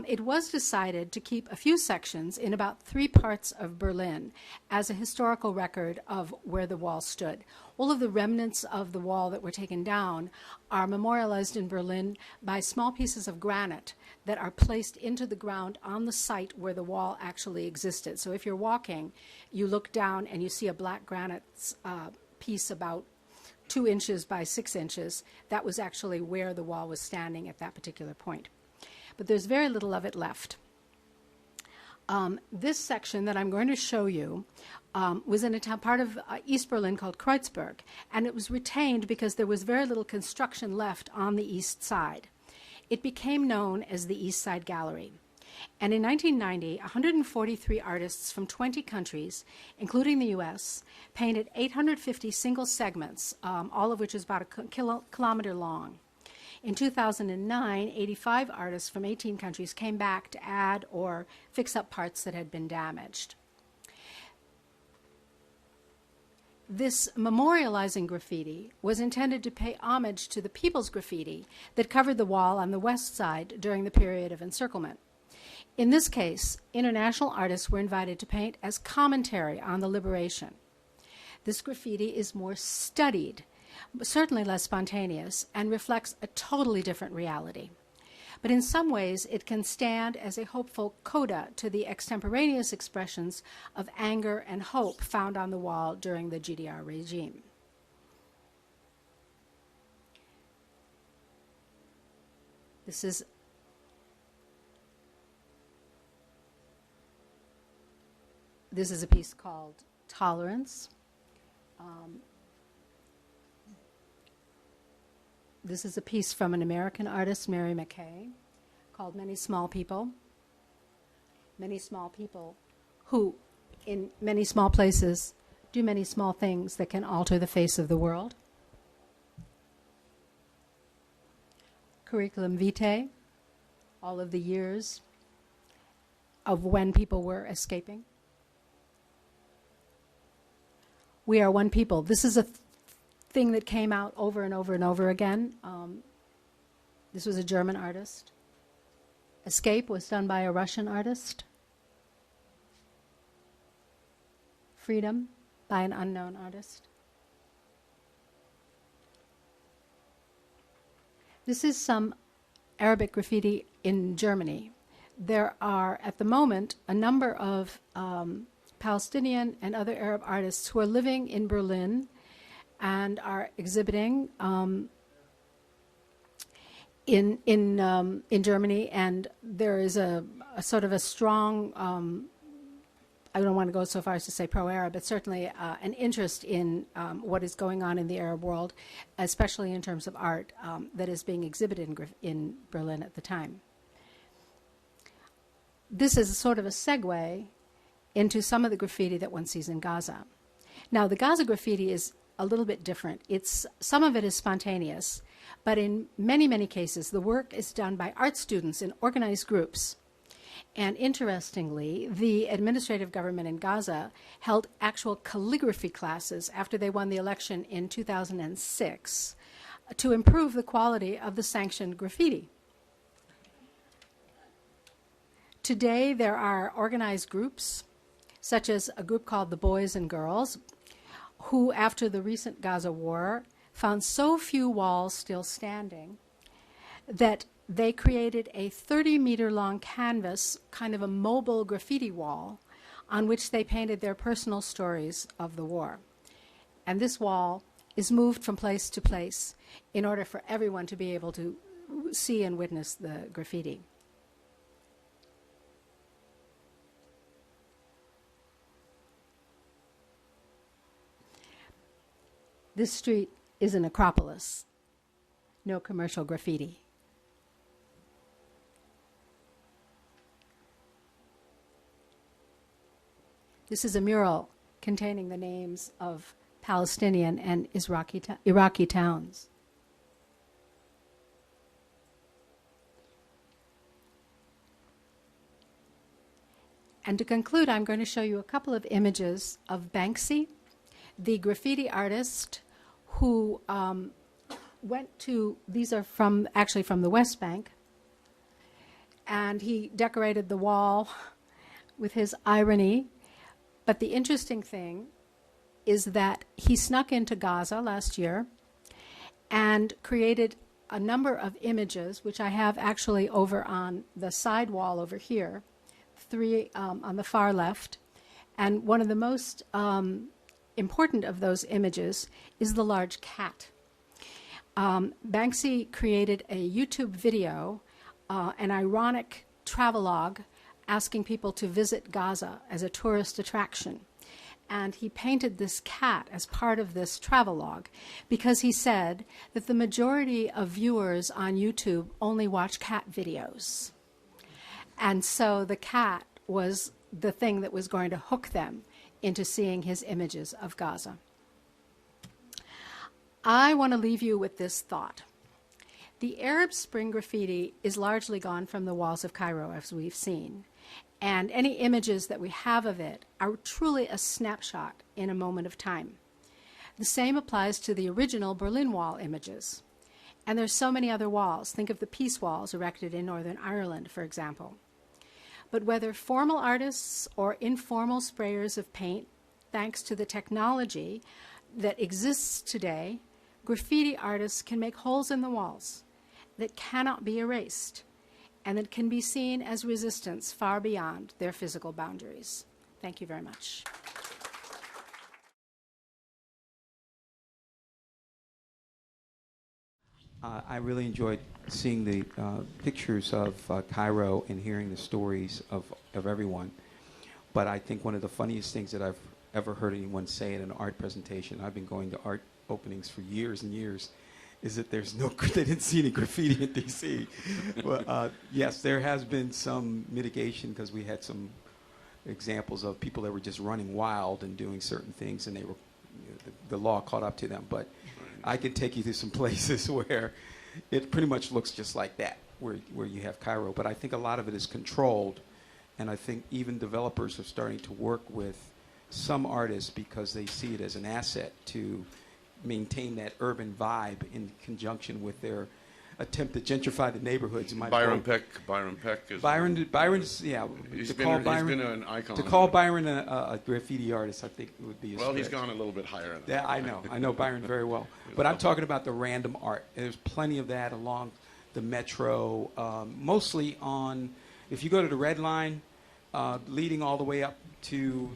It was decided to keep a few sections in about 3 parts of Berlin as a historical record of where the wall stood. All of the remnants of the wall that were taken down are memorialized in Berlin by small pieces of granite that are placed into the ground on the site where the wall actually existed. So if you're walking, you look down and you see a black granite piece about 2 inches by 6 inches. That was actually where the wall was standing at that particular point. But there's very little of it left. This section that I'm going to show you was in a part of East Berlin called Kreuzberg, and it was retained because there was very little construction left on the east side. It became known as the East Side Gallery. And in 1990, 143 artists from 20 countries, including the US, painted 850 single segments, all of which is about a kilometer long. In 2009, 85 artists from 18 countries came back to add or fix up parts that had been damaged. This memorializing graffiti was intended to pay homage to the people's graffiti that covered the wall on the west side during the period of encirclement. In this case, international artists were invited to paint as commentary on the liberation. This graffiti is more studied, certainly less spontaneous, and reflects a totally different reality. But in some ways, it can stand as a hopeful coda to the extemporaneous expressions of anger and hope found on the wall during the GDR regime. This is a piece called Tolerance. This is a piece from an American artist, Mary McKay, called Many Small People. Many small people who, in many small places, do many small things that can alter the face of the world. Curriculum vitae, all of the years of when people were escaping. We are one people. This is a thing that came out over and over and over again. This was a German artist. Escape was done by a Russian artist. Freedom by an unknown artist. This is some Arabic graffiti in Germany. There are, at the moment, a number of Palestinian and other Arab artists who are living in Berlin and are exhibiting in Germany, and there is a sort of a strong, I don't want to go so far as to say pro-Arab, but certainly an interest in what is going on in the Arab world, especially in terms of art that is being exhibited in Berlin at the time. This is sort of a segue into some of the graffiti that one sees in Gaza. Now, the Gaza graffiti is a little bit different. Some of it is spontaneous, but in many, many cases, the work is done by art students in organized groups. And interestingly, the administrative government in Gaza held actual calligraphy classes after they won the election in 2006 to improve the quality of the sanctioned graffiti. Today, there are organized groups, such as a group called the Boys and Girls, who, after the recent Gaza war, found so few walls still standing that they created a 30-meter-long canvas, kind of a mobile graffiti wall, on which they painted their personal stories of the war. And this wall is moved from place to place in order for everyone to be able to see and witness the graffiti. This street is an acropolis. No commercial graffiti. This is a mural containing the names of Palestinian and Iraqi towns. And to conclude, I'm going to show you a couple of images of Banksy, the graffiti artist who went to, these are actually from the West Bank, and he decorated the wall with his irony. But the interesting thing is that he snuck into Gaza last year and created a number of images, which I have actually over on the side wall over here, 3 on the far left. And one of the most important of those images is the large cat. Banksy created a YouTube video, an ironic travelogue, asking people to visit Gaza as a tourist attraction. And he painted this cat as part of this travelogue because he said that the majority of viewers on YouTube only watch cat videos. And so the cat was the thing that was going to hook them into seeing his images of Gaza. I want to leave you with this thought. The Arab Spring graffiti is largely gone from the walls of Cairo, as we've seen. And any images that we have of it are truly a snapshot in a moment of time. The same applies to the original Berlin Wall images. And there's so many other walls. Think of the peace walls erected in Northern Ireland, for example. But whether formal artists or informal sprayers of paint, thanks to the technology that exists today, graffiti artists can make holes in the walls that cannot be erased and that can be seen as resistance far beyond their physical boundaries. Thank you very much. I really enjoyed seeing the pictures of Cairo and hearing the stories of everyone. But I think one of the funniest things that I've ever heard anyone say in an art presentation, I've been going to art openings for years and years, is that there's no, they didn't see any graffiti in D.C. But yes, there has been some mitigation because we had some examples of people that were just running wild and doing certain things, and they were, the law caught up to them. But I could take you to some places where it pretty much looks just like that, where you have Cairo. But I think a lot of it is controlled, and I think even developers are starting to work with some artists because they see it as an asset to maintain that urban vibe in conjunction with their attempt to gentrify the neighborhoods. Byron Peck is Byron's yeah. He's been an icon. To call Byron a graffiti artist, I think it would be a well. stretch. He's gone a little bit higher. Than Yeah, I know Byron very well. But I'm talking about the random art. There's plenty of that along the metro, mostly on. If you go to the Red Line, leading all the way up to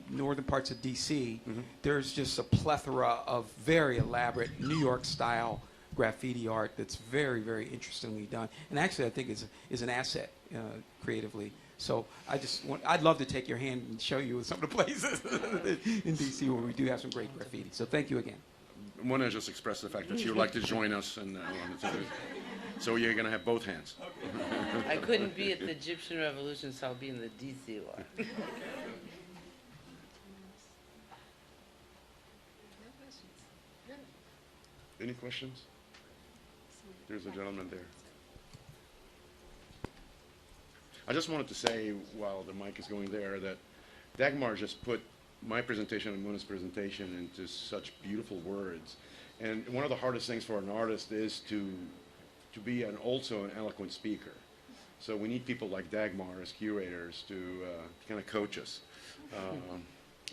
northern parts of D.C., there's just a plethora of very elaborate New York-style graffiti art that's very, very interestingly done. And actually, I think is an asset creatively. So I'd love to take your hand and show you some of the places in D.C. where we do have some great graffiti. So thank you again. I want to just express the fact that you'd like to join us, and so you're going to have both hands. I couldn't be at the Egyptian Revolution, so I'll be in the DC one. Any questions? There's a gentleman there. I just wanted to say, while the mic is going there, that Dagmar just put my presentation and Mona's presentation into such beautiful words. And one of the hardest things for an artist is to be also an eloquent speaker. So we need people like Dagmar as curators to kind of coach us.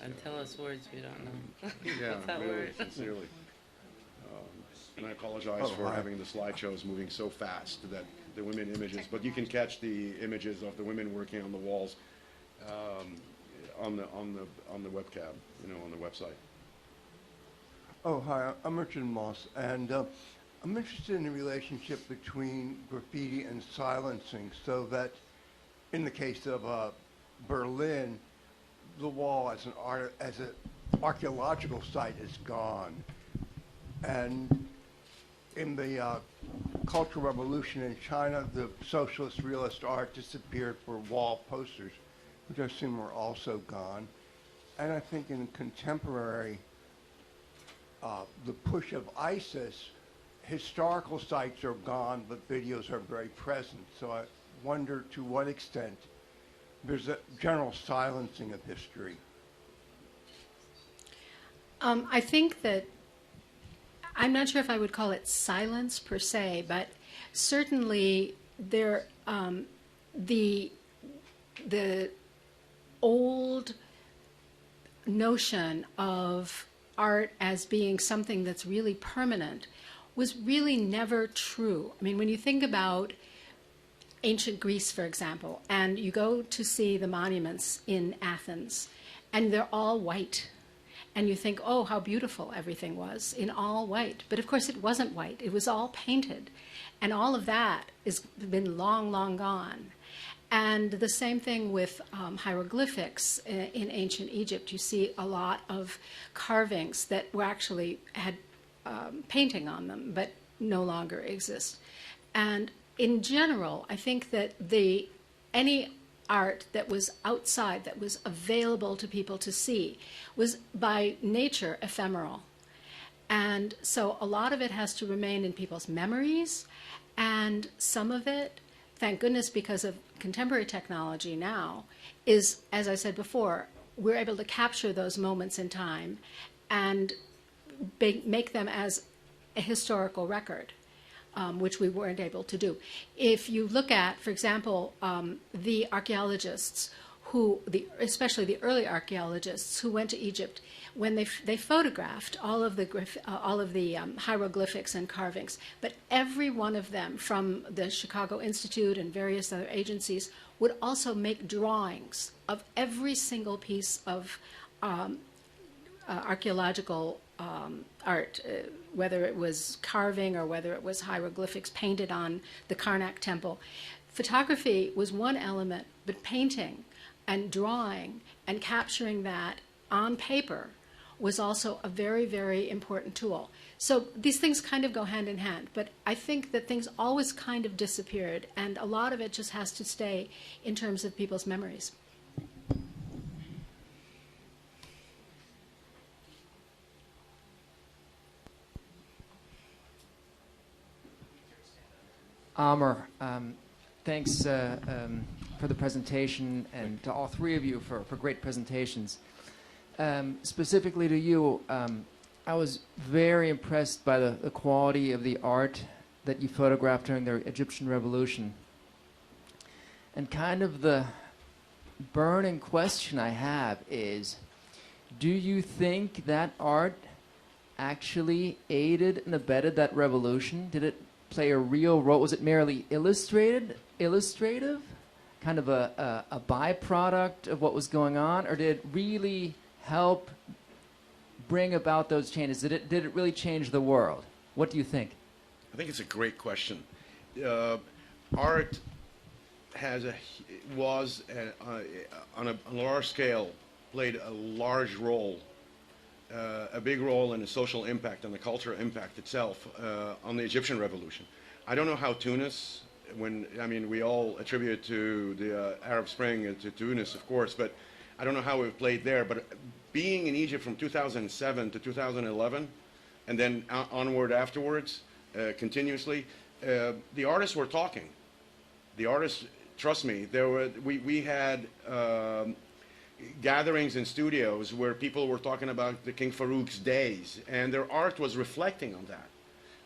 And tell us words we don't know. Yeah, What's that really, word? sincerely. And I apologize for having the slideshows moving so fast that the women images, but you can catch the images of the women working on the walls on the webcam, on the website. Oh, hi, I'm Richard Moss, and I'm interested in the relationship between graffiti and silencing, so that in the case of Berlin, the wall as an archaeological site is gone. And in the Cultural Revolution in China, the socialist realist art disappeared for wall posters, which I assume were also gone. And I think in contemporary, the push of ISIS, historical sites are gone, but videos are very present. So I wonder to what extent there's a general silencing of history. I think that, I'm not sure if I would call it silence per se, but certainly there, the old notion of art as being something that's really permanent was really never true. I mean, when you think about ancient Greece, for example, and you go to see the monuments in Athens, and they're all white. And you think, oh, how beautiful everything was in all white. But of course it wasn't white. It was all painted. And all of that has been long, long gone. And the same thing with hieroglyphics in ancient Egypt. You see a lot of carvings that were actually had painting on them, but no longer exist. And in general, I think that any art that was outside, that was available to people to see, was by nature ephemeral. And so a lot of it has to remain in people's memories, and some of it, thank goodness because of contemporary technology now, is, as I said before, we're able to capture those moments in time and make them as a historical record. Which we weren't able to do. If you look at, for example, the archaeologists especially the early archaeologists who went to Egypt, when they photographed all of the hieroglyphics and carvings, but every one of them from the Chicago Institute and various other agencies would also make drawings of every single piece of archaeological art, whether it was carving or whether it was hieroglyphics painted on the Karnak temple. Photography was one element, but painting and drawing and capturing that on paper was also a very, very important tool. So these things kind of go hand in hand, but I think that things always kind of disappeared, and a lot of it just has to stay in terms of people's memories. Amr, thanks for the presentation, and to all three of you for great presentations. Specifically to you, I was very impressed by the quality of the art that you photographed during the Egyptian Revolution. And kind of the burning question I have is, do you think that art actually aided and abetted that revolution? Did it play a real role? Was it merely illustrative, kind of a byproduct of what was going on, or did it really help bring about those changes? Did it really change the world? What do you think? I think it's a great question. Art was on a large scale played a large role, a big role in the social impact and the cultural impact itself on the Egyptian Revolution. I don't know how Tunis, we all attribute it to the Arab Spring and to Tunis, of course, but I don't know how it played there. But being in Egypt from 2007 to 2011, and then onward afterwards, continuously, the artists were talking. The artists, trust me, we had gatherings in studios where people were talking about the King Farouk's days, and their art was reflecting on that.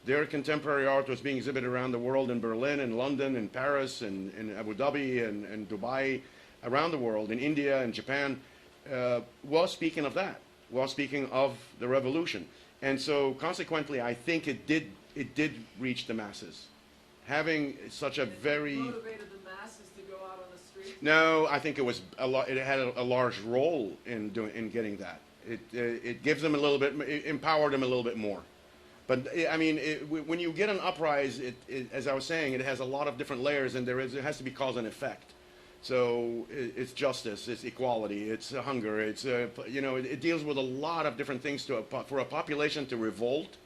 Their contemporary art was being exhibited around the world in Berlin and London and Paris and in Abu Dhabi and Dubai, around the world, in India and Japan, was speaking of that, was speaking of the revolution. And so consequently, I think it did reach the masses. Having such a very... motivated the masses to go out on the street? No, I think it was it had a large role in getting that. It gives them a little bit, it empowered them a little bit more. But I mean, when you get an uprising, as I was saying, it has a lot of different layers, and it has to be cause and effect. So it's justice, it's equality, it's hunger, it's it deals with a lot of different things. For a population to revolt,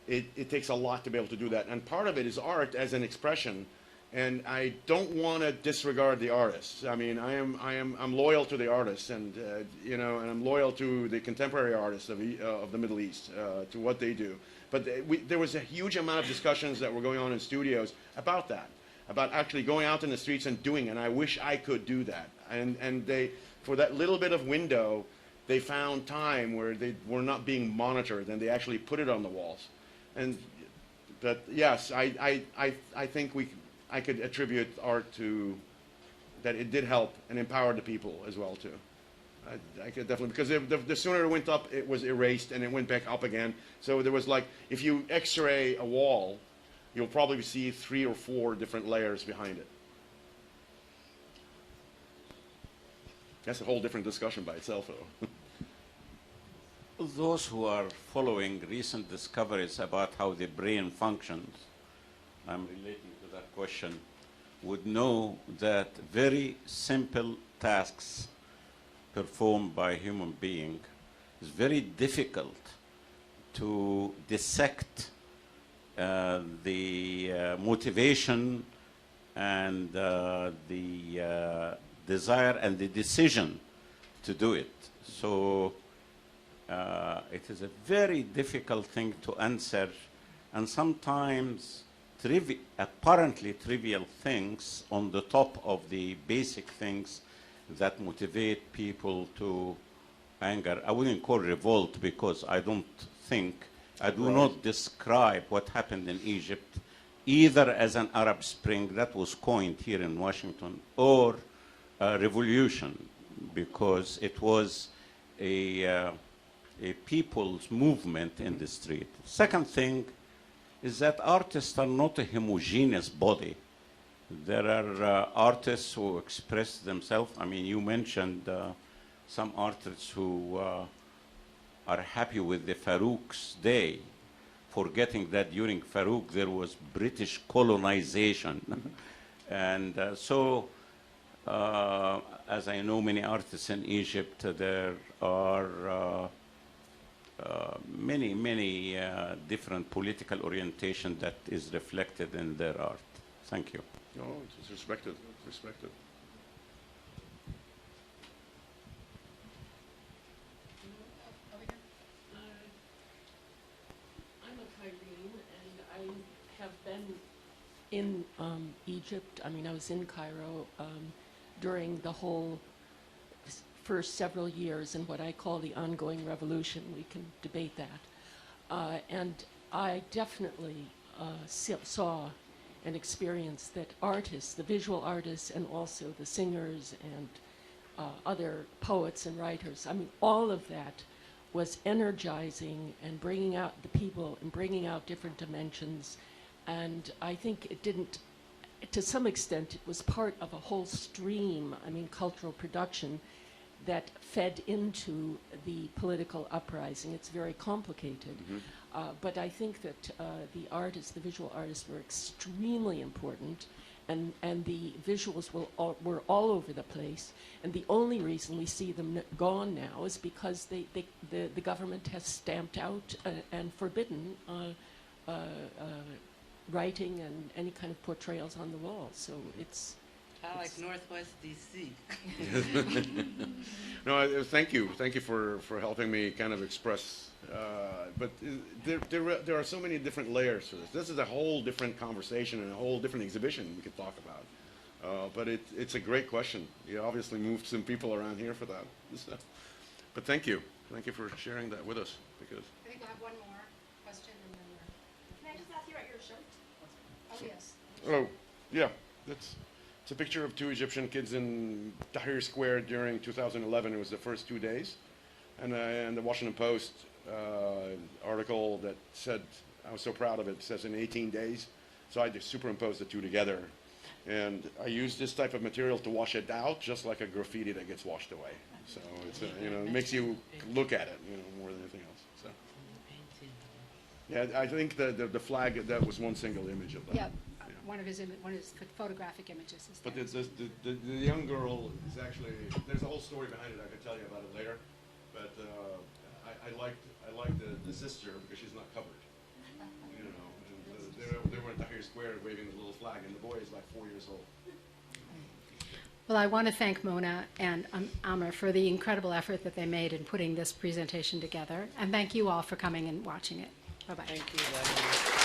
it takes a lot to be able to do that. And part of it is art as an expression. And I don't want to disregard the artists. I mean, I'm loyal to the artists, and and I'm loyal to the contemporary artists of the Middle East, to what they do. But there was a huge amount of discussions that were going on in studios about that, about actually going out in the streets and doing it. And I wish I could do that. And they, for that little bit of window, they found time where they were not being monitored, and they actually put it on the walls. But yes, I think I could attribute art to that. It did help and empower the people as well too. I could definitely, because the sooner it went up, it was erased, and it went back up again. So there was, like, if you X-ray a wall, you'll probably see 3 or 4 different layers behind it. That's a whole different discussion by itself, though. Those who are following recent discoveries about how the brain functions, I'm relating to that question, would know that very simple tasks performed by a human being is very difficult to dissect the motivation and the desire and the decision to do it. So it is a very difficult thing to answer, and sometimes apparently trivial things on the top of the basic things that motivate people to anger. I wouldn't call revolt, because I do not describe what happened in Egypt either as an Arab Spring that was coined here in Washington, or a revolution, because it was a people's movement in the street. Second thing is that artists are not a homogeneous body. There are artists who express themselves. I mean, you mentioned some artists who are happy with the Farouk's day, forgetting that during Farouk there was British colonization. And so, as I know many artists in Egypt, there are many different political orientation that is reflected in their art. Thank you. No, it's respected. Respected. I'm a Cairene, and I have been in Egypt. I mean, I was in Cairo during the whole first several years in what I call the ongoing revolution. We can debate that. And I definitely saw and experienced that artists, the visual artists, and also the singers and other poets and writers, I mean, all of that was energizing and bringing out the people and bringing out different dimensions. And I think it didn't, to some extent, it was part of a whole stream, I mean, cultural production that fed into the political uprising. It's very complicated. But I think that the artists, the visual artists, were extremely important, and the visuals were all over the place. And the only reason we see them gone now is because the government has stamped out and forbidden writing and any kind of portrayals on the wall. So it's like Northwest D.C. No, thank you for helping me kind of express. But there are so many different layers to this. This is a whole different conversation and a whole different exhibition we could talk about. But it's a great question. You obviously moved some people around here for that. So, but thank you. Thank you for sharing that with us. Because I think we'll have one more question and then Can I just ask you about your shirt? oh, yes. oh yeah, it's a picture of two Egyptian kids in Tahrir Square during 2011. It was the first 2 days, and the Washington Post article that said, I was so proud of it, says in 18 days. So I just superimposed the two together. And I used this type of material to wash it out, just like a graffiti that gets washed away. So it's it makes you look at it, more than anything else. So yeah, I think the flag, that was one single image of that. Yeah, one of his photographic images is But there. the young girl is actually, there's a whole story behind it. I could tell you about it later. But I liked the sister because she's not covered. They were in Tahrir Square waving the little flag, and the boy is like 4 years old. Well, I want to thank Mona and Amr for the incredible effort that they made in putting this presentation together. And thank you all for coming and watching it. Bye-bye. Thank you, Dagmar.